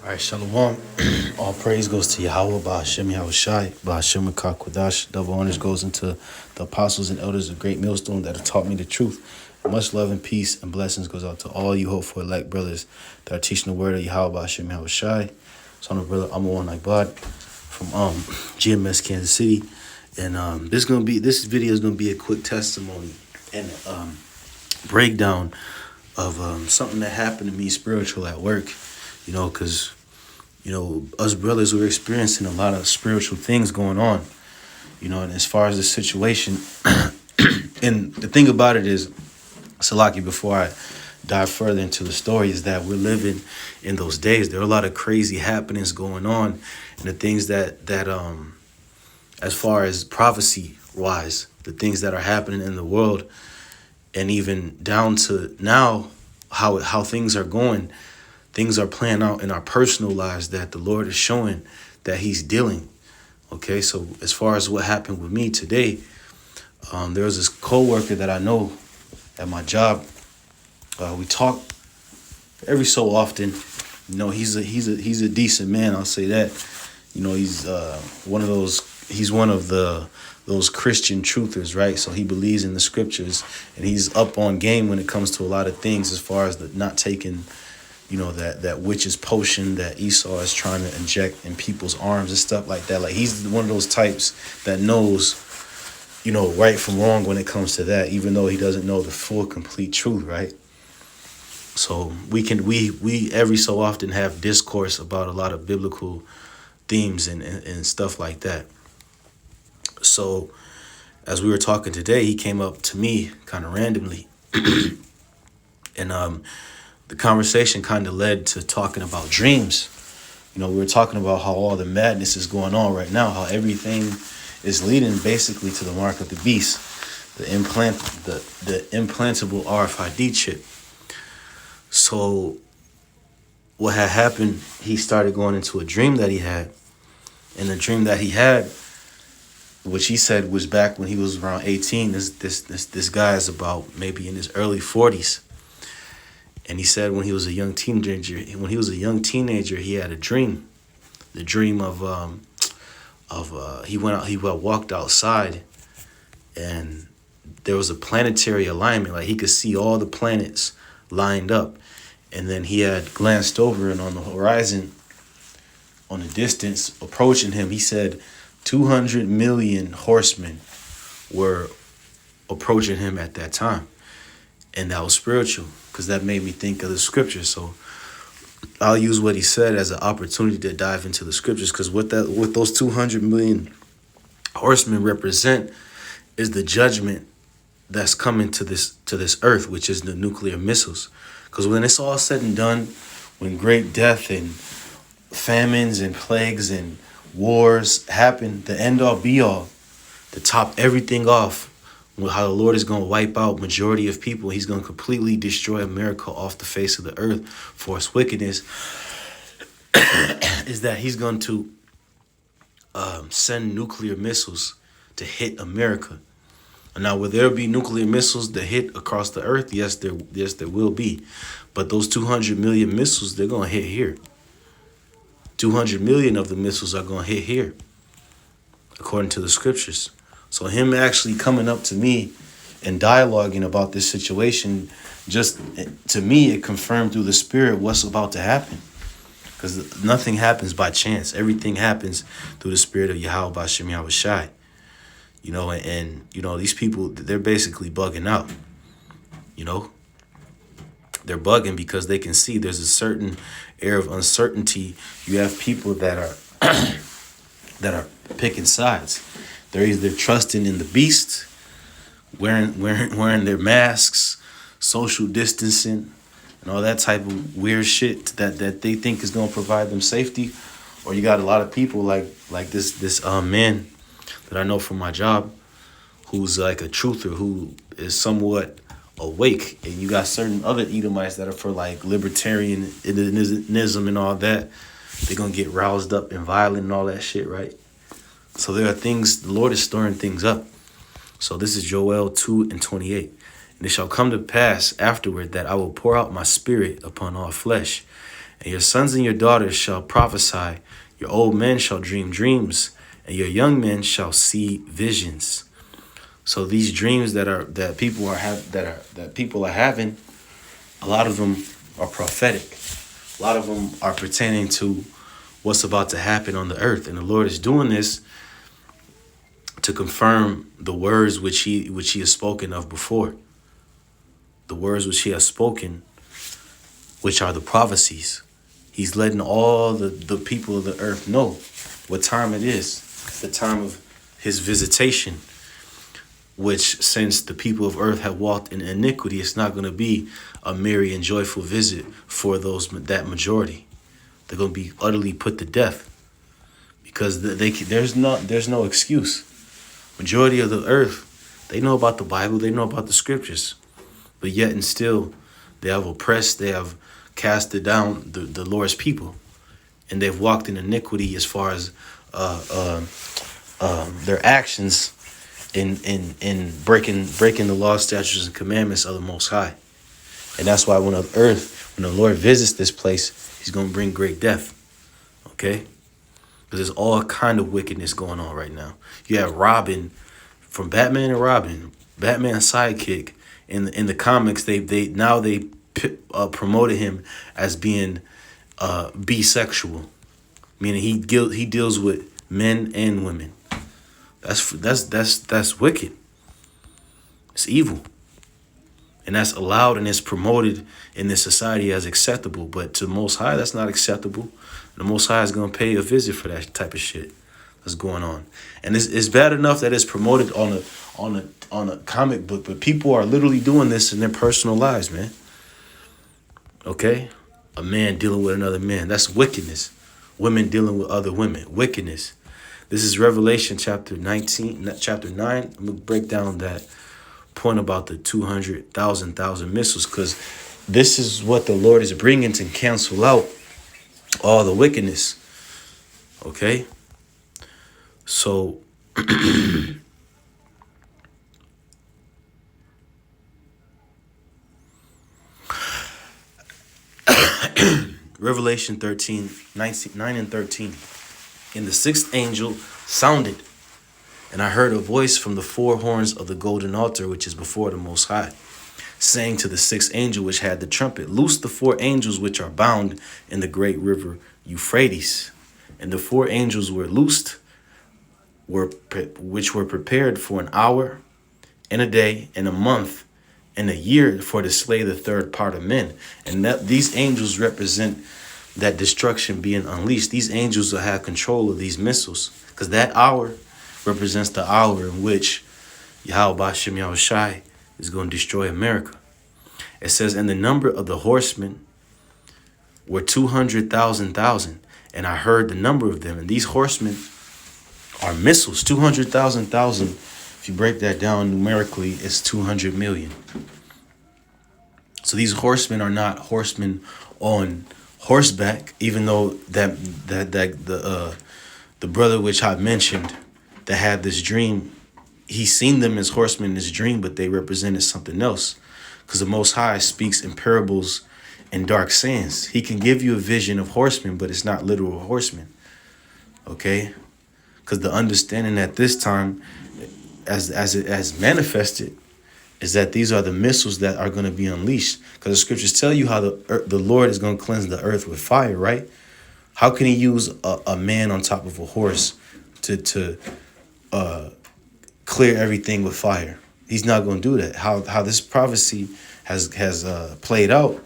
All right, Shalom. All praise goes to Yahweh, Ba'ashem Yahushai, Ba'ashem Kodash. Double honors goes into the apostles and elders of Great Millstone that have taught me the truth. Much love and peace and blessings goes out to all you hope for elect brothers that are teaching the word of Yahweh, Ba'ashem Yahushai. So I'm the brother Amon Bad from GMS Kansas City, and this video is gonna be a quick testimony and breakdown of something that happened to me spiritual at work. Because, us brothers, we're experiencing a lot of spiritual things going on, and as far as the situation, and the thing about it is, Salaki, before I dive further into the story, is that we're living in those days. There are a lot of crazy happenings going on, and the things that as far as prophecy-wise, the things that are happening in the world, and even down to now, how things are going. Things are playing out in our personal lives that the Lord is showing that he's dealing. Okay, so as far as what happened with me today, there was this co-worker that I know at my job. We talk every so often. He's a decent man, I'll say that. He's one of those Christian truthers, right? So he believes in the scriptures, and he's up on game when it comes to a lot of things as far as the not taking that witch's potion that Esau is trying to inject in people's arms and stuff like that. Like, he's one of those types that knows, right from wrong when it comes to that, even though he doesn't know the full, complete truth, right? So we every so often have discourse about a lot of biblical themes and stuff like that. So as we were talking today, he came up to me kind of randomly, and the conversation kind of led to talking about dreams. We were talking about how all the madness is going on right now, how everything is leading basically to the mark of the beast, the implantable RFID chip. So what had happened, he started going into a dream that he had. And the dream that he had, which he said was back when he was around 18, this guy is about maybe in his early 40s. And he said when he was a young teenager, he had a dream. The dream of he walked outside, and there was a planetary alignment. Like, he could see all the planets lined up. And then he had glanced over, and on the horizon, on the distance approaching him, he said 200 million horsemen were approaching him at that time. And that was spiritual, because that made me think of the scriptures. So I'll use what he said as an opportunity to dive into the scriptures, because what those 200 million horsemen represent is the judgment that's coming to this earth, which is the nuclear missiles. Because when it's all said and done, when great death and famines and plagues and wars happen, the end all be all, to top everything off, how the Lord is going to wipe out majority of people. He's going to completely destroy America off the face of the earth for its wickedness. Is that he's going to send nuclear missiles to hit America. And now, will there be nuclear missiles that hit across the earth? Yes, there will be. But those 200 million missiles, they're going to hit here. 200 million of the missiles are going to hit here, according to the scriptures. So him actually coming up to me and dialoguing about this situation, just to me, it confirmed through the spirit what's about to happen. Because nothing happens by chance. Everything happens through the spirit of Yahweh Ba'ashem Yahushai. And these people, they're basically bugging out. They're bugging because they can see there's a certain air of uncertainty. You have people that are picking sides. They're either trusting in the beast, wearing their masks, social distancing, and all that type of weird shit that they think is going to provide them safety. Or you got a lot of people like this man that I know from my job, who's like a truther, who is somewhat awake. And you got certain other Edomites that are for like libertarianism and all that. They're going to get roused up and violent and all that shit, right? So there are things, the Lord is stirring things up. So this is Joel 2:28. And it shall come to pass afterward that I will pour out my spirit upon all flesh. And your sons and your daughters shall prophesy. Your old men shall dream dreams, and your young men shall see visions. So these dreams that people are having, a lot of them are prophetic. A lot of them are pertaining to what's about to happen on the earth. And the Lord is doing this to confirm the words which he has spoken of before. The words which he has spoken, which are the prophecies. He's letting all the people of the earth know what time it is, the time of his visitation, which since the people of earth have walked in iniquity, it's not going to be a merry and joyful visit for that majority. They're going to be utterly put to death because there's no excuse. Majority of the earth, they know about the Bible, they know about the scriptures, but yet and still they have oppressed, they have casted down the Lord's people, and they've walked in iniquity as far as their actions in breaking the law, statutes, and commandments of the Most High. And that's why when the Lord visits this place, he's going to bring great death. Okay? Because there's all kind of wickedness going on right now. You have Robin, from Batman and Robin, Batman's sidekick. In the comics, they promoted him as being bisexual, meaning he deals with men and women. That's wicked. It's evil. And that's allowed and it's promoted in this society as acceptable. But to the Most High, that's not acceptable. The Most High is going to pay a visit for that type of shit that's going on. And it's bad enough that it's promoted on a comic book, but people are literally doing this in their personal lives, man. Okay? A man dealing with another man. That's wickedness. Women dealing with other women. Wickedness. This is Revelation chapter 9. I'm going to break down that point about the 200,000 missiles, because this is what the Lord is bringing to cancel out all the wickedness. Okay? So Revelation 13, 9 and 13. And the sixth angel sounded, and I heard a voice from the four horns of the golden altar, which is before the Most High, saying to the sixth angel which had the trumpet, loose the four angels which are bound in the great river Euphrates. And the four angels were loosed, which were prepared for an hour, and a day, and a month, and a year, for to slay the third part of men. And that these angels represent that destruction being unleashed. These angels will have control of these missiles, because that hour represents the hour in which Yahweh Shem Yahushai is going to destroy America. It says, and the number of the horsemen were 200,000. And I heard the number of them. And these horsemen are missiles. 200,000. If you break that down numerically, it's 200 million. So these horsemen are not horsemen on horseback, even though the brother which I mentioned that had this dream, he seen them as horsemen in his dream, but they represented something else. Because the Most High speaks in parables and dark sayings. He can give you a vision of horsemen, but it's not literal horsemen. Okay? Because the understanding at this time, as it has manifested, is that these are the missiles that are going to be unleashed. Because the scriptures tell you how the Lord is going to cleanse the earth with fire, right? How can he use a man on top of a horse to clear everything with fire? He's not going to do that. How this prophecy has played out,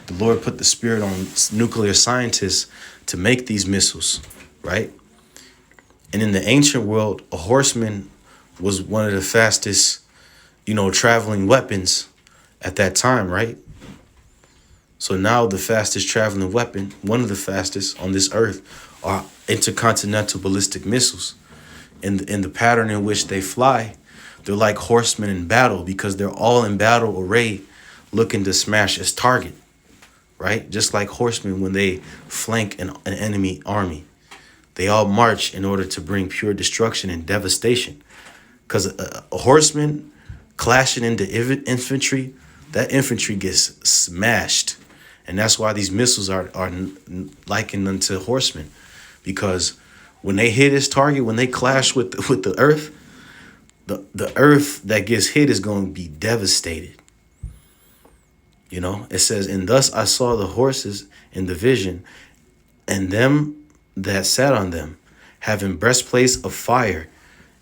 the Lord put the spirit on nuclear scientists to make these missiles, right? And in the ancient world, a horseman was one of the fastest, traveling weapons at that time, right? So now the fastest traveling weapon, one of the fastest on this earth, are intercontinental ballistic missiles. In the pattern in which they fly, they're like horsemen in battle, because they're all in battle array looking to smash its target, right? Just like horsemen when they flank an enemy army. They all march in order to bring pure destruction and devastation. Because a horseman clashing into infantry, that infantry gets smashed. And that's why these missiles are likened unto horsemen, because when they hit its target, when they clash with the earth, the earth that gets hit is going to be devastated. You know, it says, and thus I saw the horses in the vision, and them that sat on them, having breastplates of fire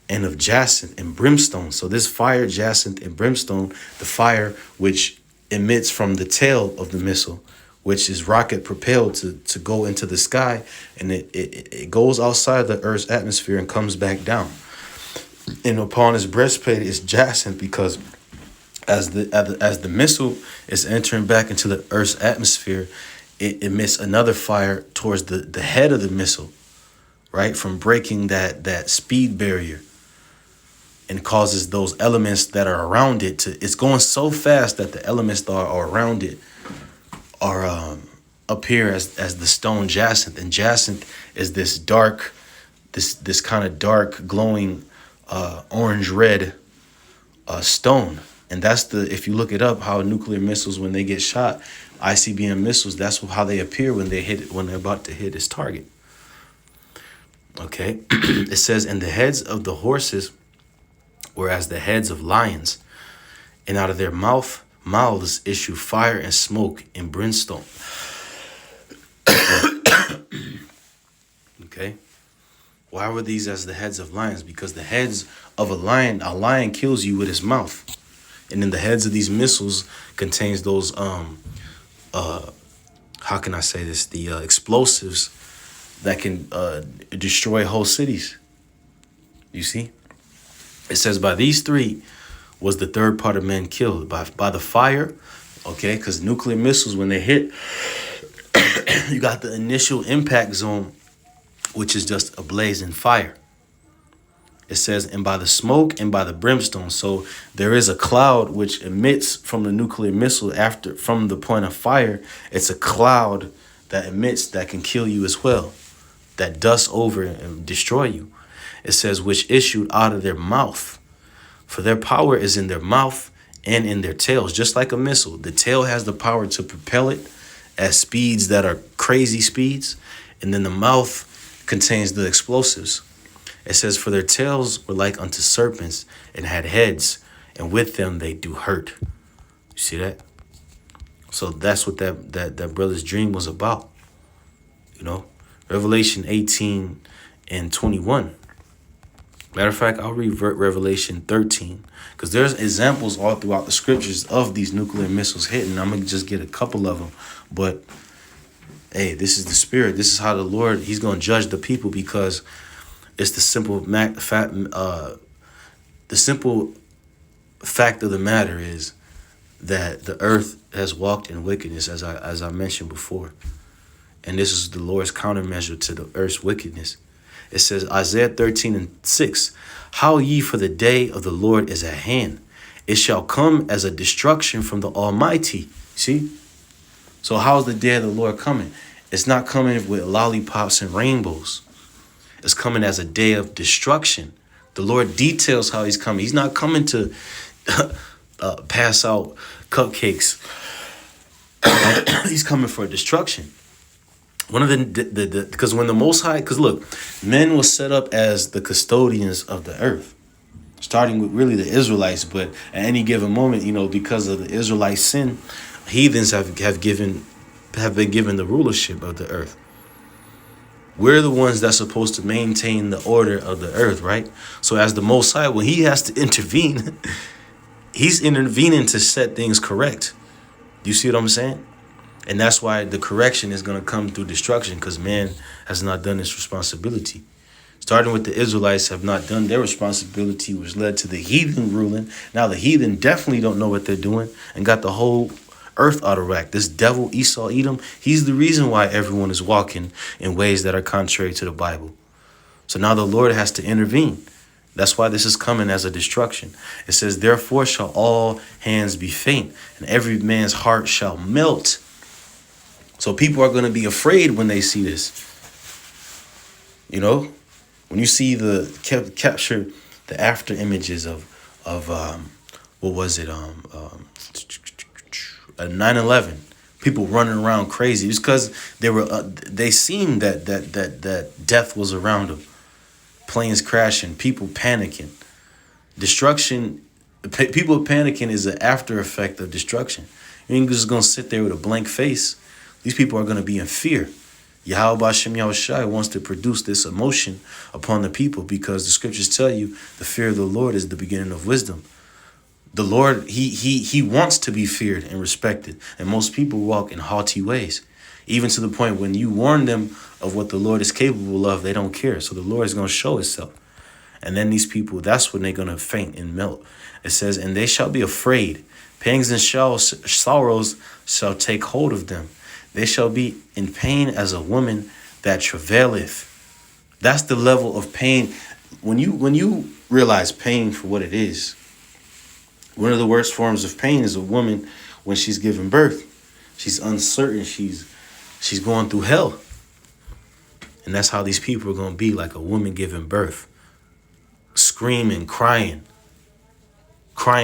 and of jacinth and brimstone. So this fire, jacinth, and brimstone, the fire which emits from the tail of the missile, which is rocket propelled to go into the sky, and it goes outside the Earth's atmosphere and comes back down. And upon his breastplate is jacinth, because as the missile is entering back into the Earth's atmosphere, it emits another fire towards the head of the missile, right, from breaking that speed barrier, and causes those elements that are around it it's going so fast that the elements that are around it are appear as the stone jacinth. And jacinth is this dark, this kind of dark glowing orange red stone. And that's if you look it up, how nuclear missiles, when they get shot, ICBM missiles, that's how they appear when they're about to hit its target. Okay. It says, and the heads of the horses were as the heads of lions, and out of their mouths issue fire and smoke and brimstone. Okay. Why were these as the heads of lions? Because the heads of a lion kills you with his mouth. And then the heads of these missiles contains those, how can I say this? The explosives that can destroy whole cities. You see? It says, by these three was the third part of men killed. By the fire, okay? Because nuclear missiles, when they hit, you got the initial impact zone, which is just a blazing fire. It says, and by the smoke and by the brimstone. So there is a cloud which emits from the nuclear missile from the point of fire. It's a cloud that emits that can kill you as well, that dusts over and destroy you. It says, which issued out of their mouth. For their power is in their mouth and in their tails, just like a missile. The tail has the power to propel it at speeds that are crazy speeds. And then the mouth contains the explosives. It says, for their tails were like unto serpents and had heads, and with them they do hurt. You see that? So that's what that brother's dream was about. You know, Revelation 18 and 21. Matter of fact, I'll read Revelation 13, because there's examples all throughout the scriptures of these nuclear missiles hitting. I'm going to just get a couple of them. But, hey, this is the spirit. This is how the Lord, he's going to judge the people, because it's the simple fact of the matter is that the earth has walked in wickedness, as I mentioned before. And this is the Lord's countermeasure to the earth's wickedness. It says, Isaiah 13 and 6, how ye, for the day of the Lord is at hand. It shall come as a destruction from the Almighty. See? So how's the day of the Lord coming? It's not coming with lollipops and rainbows. It's coming as a day of destruction. The Lord details how he's coming. He's not coming to pass out cupcakes. He's coming for destruction. One of because when the Most High, because look, men was set up as the custodians of the earth, starting with really the Israelites. But at any given moment, you know, because of the Israelite sin, heathens have been given the rulership of the earth. We're the ones that's supposed to maintain the order of the earth, right? So as the Most High, when he has to intervene, he's intervening to set things correct. Do you see what I'm saying? And that's why the correction is going to come through destruction, because man has not done his responsibility. Starting with the Israelites have not done their responsibility, which led to the heathen ruling. Now the heathen definitely don't know what they're doing and got the whole earth out of whack. This devil, Esau, Edom, he's the reason why everyone is walking in ways that are contrary to the Bible. So now the Lord has to intervene. That's why this is coming as a destruction. It says, therefore shall all hands be faint, and every man's heart shall melt. So people are going to be afraid when they see this. You know, when you see capture the after images of what was it? 9/11. People running around crazy. It's because they seen that death was around them. Planes crashing, people panicking, destruction. People panicking is an after effect of destruction. You ain't just gonna sit there with a blank face. These people are gonna be in fear. Yahweh Bashem Yahushai wants to produce this emotion upon the people because the scriptures tell you the fear of the Lord is the beginning of wisdom. The Lord, he wants to be feared and respected. And most people walk in haughty ways. Even to the point when you warn them of what the Lord is capable of, they don't care. So the Lord is going to show himself. And then these people, that's when they're going to faint and melt. It says, and they shall be afraid. Pangs and sorrows shall take hold of them. They shall be in pain as a woman that travaileth. That's the level of pain. When you realize pain for what it is, one of the worst forms of pain is a woman when she's giving birth. She's uncertain. She's going through hell. And that's how these people are going to be, like a woman giving birth. Screaming, crying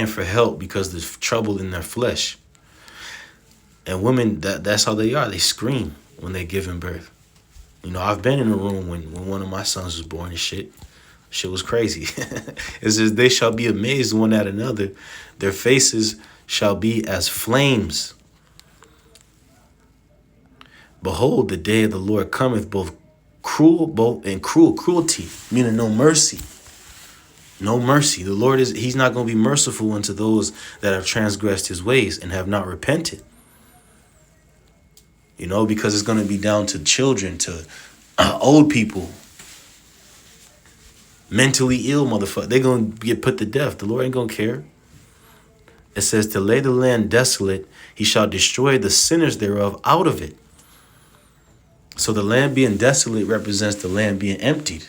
for help because there's trouble in their flesh. And women, that's how they are. They scream when they're giving birth. You know, I've been in a room when one of my sons was born and shit. Shit was crazy. It says, they shall be amazed one at another. Their faces shall be as flames. Behold, the day of the Lord cometh, both cruelty, meaning no mercy. No mercy. The Lord he's not going to be merciful unto those that have transgressed his ways and have not repented. You know, because it's going to be down to children, to old people, mentally ill motherfucker. They're going to get put to death. The Lord ain't going to care. It says, to lay the land desolate, he shall destroy the sinners thereof out of it. So the land being desolate represents the land being emptied.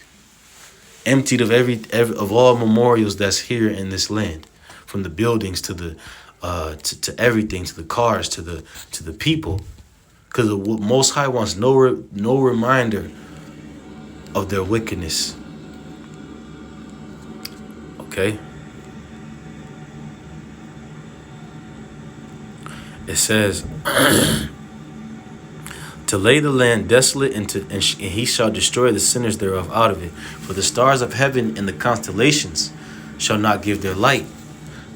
Emptied of of all memorials that's here in this land. From the buildings to the to everything, to the cars, to the people. Because the Most High wants no reminder of their wickedness. Okay? It says, to lay the land desolate, and he shall destroy the sinners thereof out of it. For the stars of heaven and the constellations shall not give their light.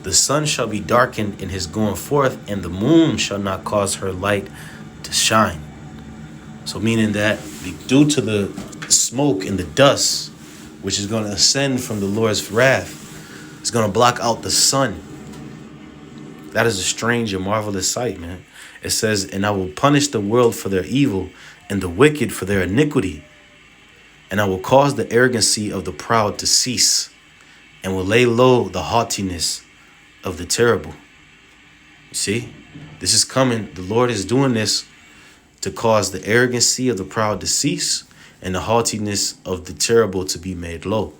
The sun shall be darkened in his going forth, and the moon shall not cause her light to shine. So meaning that due to the smoke and the dust, which is going to ascend from the Lord's wrath, it's going to block out the sun. That is a strange and marvelous sight, man. It says, and I will punish the world for their evil and the wicked for their iniquity. And I will cause the arrogancy of the proud to cease and will lay low the haughtiness of the terrible. You see, this is coming. The Lord is doing this to cause the arrogancy of the proud to cease and the haughtiness of the terrible to be made low.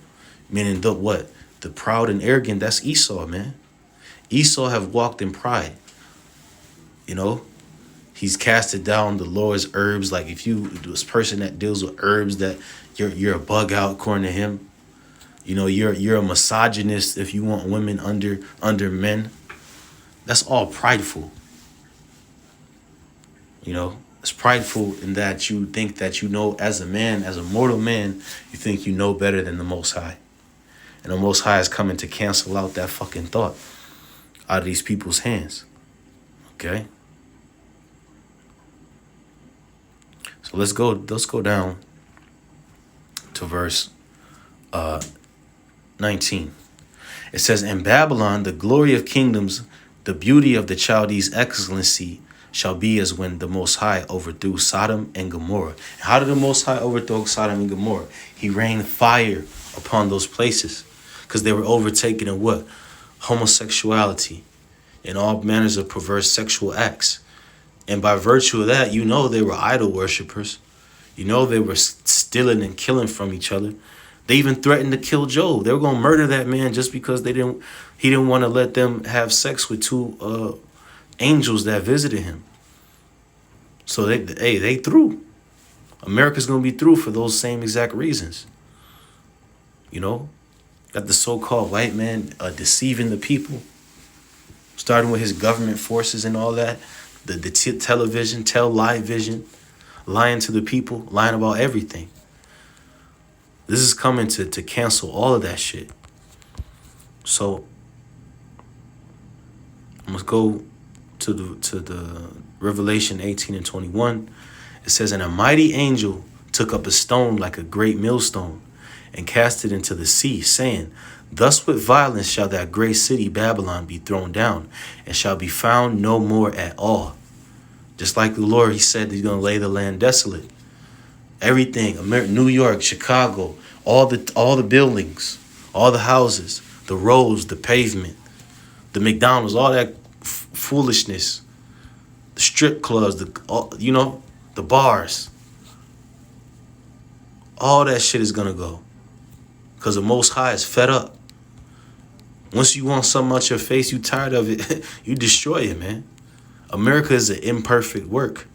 Meaning the what? The proud and arrogant, that's Esau, man. Esau have walked in pride. You know, he's casted down the Lord's herbs. Like if you, this person that deals with herbs, that you're a bug out according to him. You know, you're a misogynist if you want women under men. That's all prideful. You know, it's prideful in that you think that you know, as a man, as a mortal man, you think you know better than the Most High. And the Most High is coming to cancel out that fucking thought out of these people's hands. Okay? So let's go down to verse 19. It says, in Babylon, the glory of kingdoms, the beauty of the Chaldees' excellency shall be as when the Most High overthrew Sodom and Gomorrah. How did the Most High overthrow Sodom and Gomorrah? He rained fire upon those places because they were overtaken in what? Homosexuality and all manners of perverse sexual acts. And by virtue of that, you know they were idol worshipers. You know they were stealing and killing from each other. They even threatened to kill Job. They were going to murder that man just because he didn't want to let them have sex with two angels that visited him. So they threw. America's going to be through for those same exact reasons. You know, got the so-called white man deceiving the people, starting with his government forces and all that. the television, live vision, lying to the people, lying about everything. This is coming to cancel all of that shit. So I'm gonna go to the Revelation 18 and 21. It says, and a mighty angel took up a stone like a great millstone and cast it into the sea, saying, thus with violence shall that great city Babylon be thrown down, and shall be found no more at all. Just like the Lord, he said he's going to lay the land desolate. Everything, New York, Chicago, all the buildings, all the houses, the roads, the pavement, the McDonald's, all that foolishness, the strip clubs, the bars. All that shit is going to go. Because the Most High is fed up. Once you want something out your face, you tired of it, you destroy it, man. America is an imperfect work.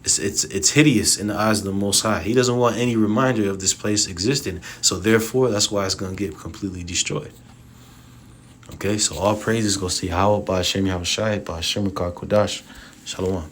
It's hideous in the eyes of the Most High. He doesn't want any reminder of this place existing. So therefore, that's why it's going to get completely destroyed. Okay, so all praises goes to Yahweh, Ba'ashem Yahushai, Ba'ashem Kodash. Shalom.